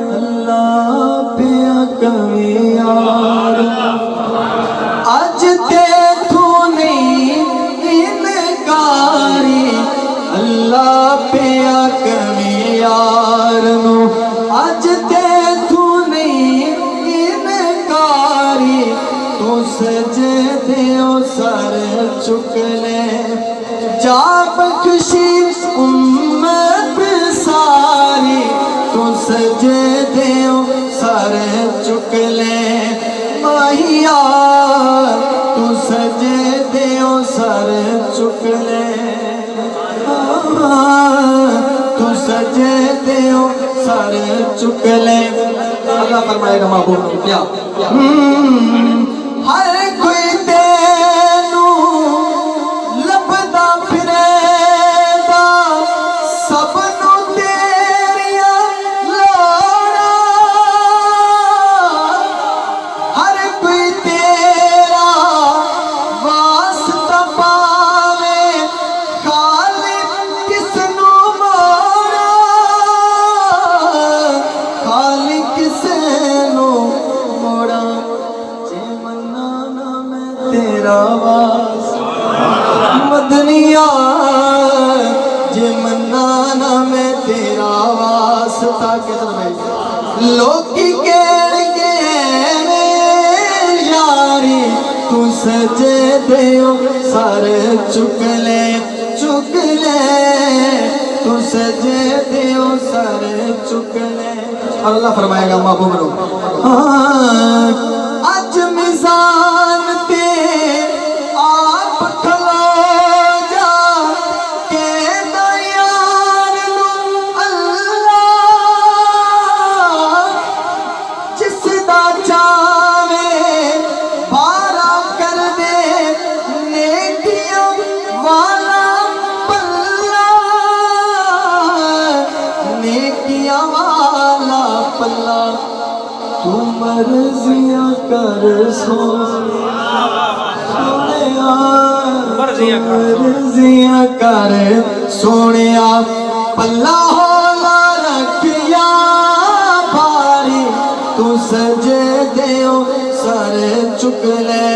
اللہ پیا کمی یار اج تے تو نہیں انکاری اللہ پیا کمی یار نو اج تے تو نہیں انکاری تو سجدیوں سر چک لے جا بخشی امت ساری تو سجدیوں سر چک لے ماہیا تو سجدیوں سر چک لے تو سجدیوں سر چک لے اللہ فرمائے گا محبوب کی کیا ہر کوئی تینو لبدا پھرے دا سب نو تیریاں لوڑا ہر کوئی تیرا واسطہ پاوے خالق کس نو موڑا خالق کس نو موڑا تیرا واسطہ مدنیا جے منانا میں تیرا واسطہ کتنا میں لوکی کہڑ گئے یاری تو سجدیوں سر چک لے تو سجدیوں سر چک لے اللہ فرمائے گا محبوب رو اج میزان تے آپ کھلو جا کہ دیان لو اللہ جس دا چاہے بارا کر دے نیکیاں والا پلہ نیکیاں والا پلہ تو مرضیاں کر مرضیاں کر سونیا پلہ ہولا رکھیا بھاری تو سجدیوں سر چک لے